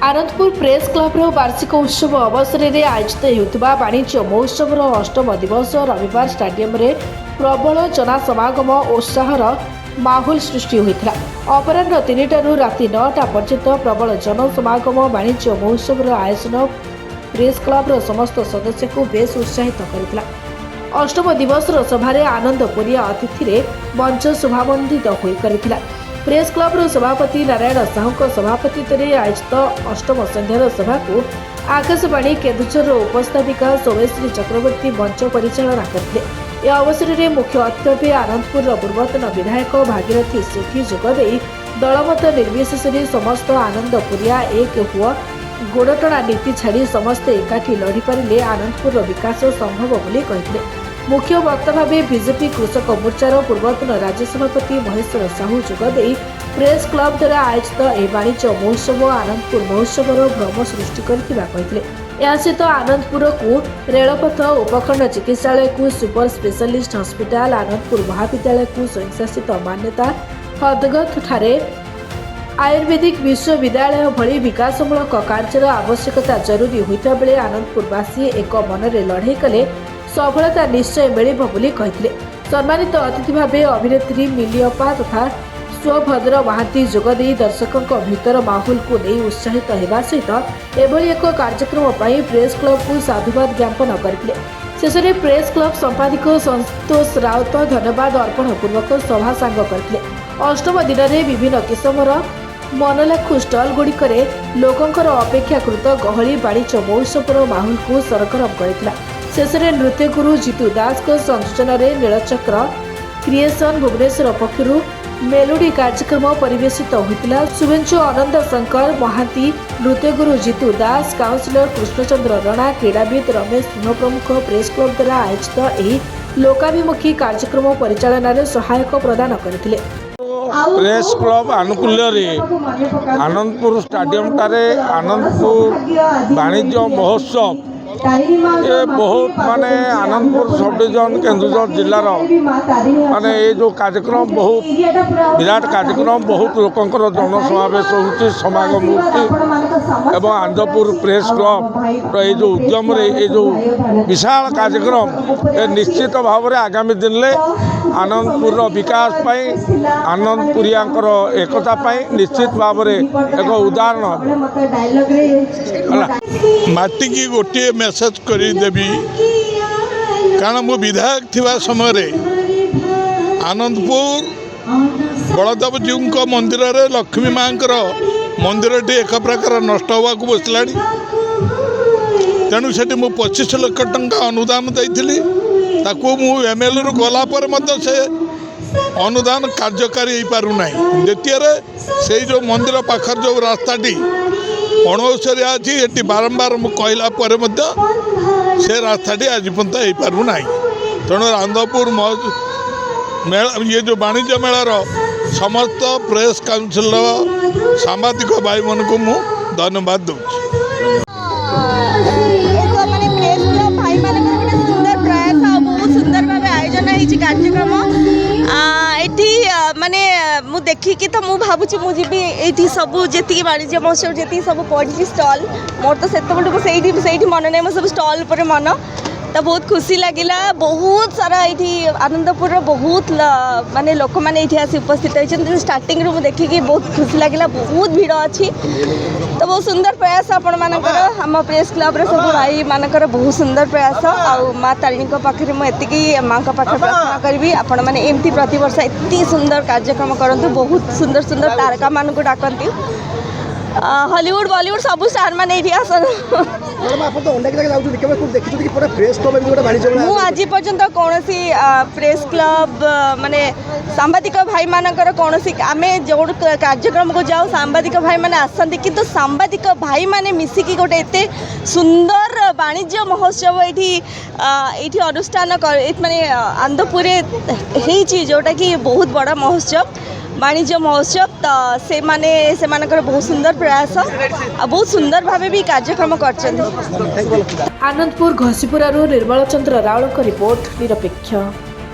Anandpur press club वार्षिक उत्सव अवसर में आयोजित होता वाणिज्य महोत्सव अष्टम दिवस रविवार स्टाडियम रे प्रबल जनसमागम उत्साहर माहौल सृष्टि होता। अपराह 3टारू राति 9टा पर्यंत प्रबल जनसमागम वाणिज्य महोत्सव आयोजन प्रेस क्लब समस्त सदस्य को बेस उत्साहित करता। अष्टम दिवस सभारे आनंदपुरिया अतिथि मंच शोभामंडित होता। प्रेस क्लब सभापति नारायण साहू सभापतित्व आयोजित अष्टम संध्यार सभा को आकाशवाणी केन्दुझर उपस्थापिका सौमेश्वरी चक्रवर्ती मंच परिचालना करते। यह अवसर में मुख्य अतिथि भाव आनंदपुर पूर्वतन विधायक भागीरथी सेठी जोगदे दलमत निर्विशेष समस्त आनंदपुरिया एक हुआ गोड़टणा नीति छाड़ी समस्ते एकाठी लड़ी पारे आनंदपुर विकास संभव बोली कहते। मुख्य वक्ता भाव बीजेपी कृषक मोर्चार पूर्वतन राज्य सभापति महेश्वर साहू जोगदे प्रेस क्लब द्वारा आयोजित यह वाणिज्य महोत्सव आनंदपुर महोत्सव भ्रम सृष्टि करते। सहित आनंदपुर को रेलपथ उपखंड चिकित्सालय को सुपर स्पेशलिस्ट हॉस्पिटल आनंदपुर महाविद्यालय को स्वयंशासित मान्यता हदगत ठारे आयुर्वेदिक विश्वविद्यालय भली विकासमूलक कार्यर आवश्यकता जरूरी होता बेले आनंदपुरवासी एक मनरे लड़ाई कले सफलता निश्चय मिलिब बोली कहते। सम्मानित अतिथि भाव अभिनेत्री मिलियपा तथा स्वभद्र महांती जोगदे दर्शकों भीतर माहौल को नहीं उत्साहित होगा सहित एभली एक कार्यक्रम पर प्रेस क्लब को साधुवाद ज्ञापन करते। शेष में प्रेस क्लब संपादक संतोष राउत धन्यवाद अर्पण पूर्वक सभा सांग करते। अष्टम दिन में विभिन्न किस्मर मनलाखु स्टल गुड़िकर लोकंर अपेक्षाकृत गहली वाणिज्य महोत्सव माहौल को सरगरम करता। शेष में नृत्य गुरु जीतू दास संयोजन में नीलचक्र क्रिएशन भुवनेश्वर पक्षर मेलोडी कार्यक्रम परिवेशित होता। शुभेच्छु आनंद शंकर महांती नृत्य गुरु जीतू दास काउंसिलर कृष्णचंद्र रणा क्रीड़ाविद रमेश सिंह प्रमुख प्रेस क्लब द्वारा आयोजित यह लोकाभिमुखी कार्यक्रम परिचालन सहायक प्रदान करते। प्रेस क्लब आनुकूल्य आनंदपुर स्टाडियम टारे आनंदपुर वाणिज्य महोत्सव ये बहुत माने आनंदपुर सब डिविजन केन्दुझर जिलार माने ये जो कार्यक्रम बहुत विराट कार्यक्रम बहुत लोकंर जनसमावेश होती समागम होती एवं आनंदपुर प्रेस क्लब ये जो उद्यम ये जो विशाल कार्यक्रम ये निश्चित भाव में आगामी दिन में आनंदपुर विकास पाई आनंदपुरियांकर एकता पाई निश्चित भाव में एक उदाहरण माटी की गोटे मेसेज करदेवी कारण मु विधायक थिबा समय आनंदपुर बलदेव जीव मंदिर रे लक्ष्मी माँ मंदिर टी एक प्रकार नष्ट होगा बसला तेणु से 25 लाख टंका अनुदान देती MLA रु गला से अनुदान कार्यकारी हो पारना। द्वितीय से जो मंदिर पाखर जो रास्ताटी अणौसरिया अच्छी बारंबार कहला से रास्ताटी आज पर्यंत हो पारना। तेणु आनंदपुर मेला ये जो वाणिज्य मेलार समस्त प्रेस काउंसिल सांबादिक भाई मन को मु धन्यवाद दूँ। कार्यक्रम ये माने मु देखिकी तो मु भावुची मु जीवी ये सब जी वाणिज्य महोत्सव जी सब पड़ी स्टल मोर तो से मन नहीं मो सब स्टल पर मन तो बहुत खुशी लगिला। बहुत सारा ये आनंदपुर बहुत माने लोक मैंने ये आसी उपस्थित होती स्टार्टिंग रू देखिकी बहुत खुशी लगिला। बहुत भीड़ अच्छी तो बहुत सुंदर प्रयास आपण मानकर आम प्रेस क्लब सब भाई मानकर बहुत सुंदर प्रयास आउ माँ तारिणी पाखे मुझे माँ पाखे प्रार्थना करी आपण मैंने एमती प्रतिवर्ष एत सुंदर कार्यक्रम करूँ। बहुत सुंदर सुंदर तारका मान डाकती हॉलीवुड बॉलीवुड सब स्टार मैंने ये आसन मु आज पर्यंत कौन प्रेस क्लब माने सांबादिक भाई मानकर कौन आम जो कार्यक्रम को जाओ सांबादिक भाई माने आसती कि सांबादिक भाई माने मिसिकी गोटे एते सुंदर वाणिज्य महोत्सव ये अनुष्ठान माने आनंदपुर जोटा कि बहुत बड़ा महोत्सव वाणिज्य महोत्सव तो से माने बहुत सुंदर प्रयास बहुत सुंदर भावे भी कार्यक्रम कर। आनंदपुर घसीपुरा निर्मल चंद्र रावल रिपोर्ट निरपेक्ष।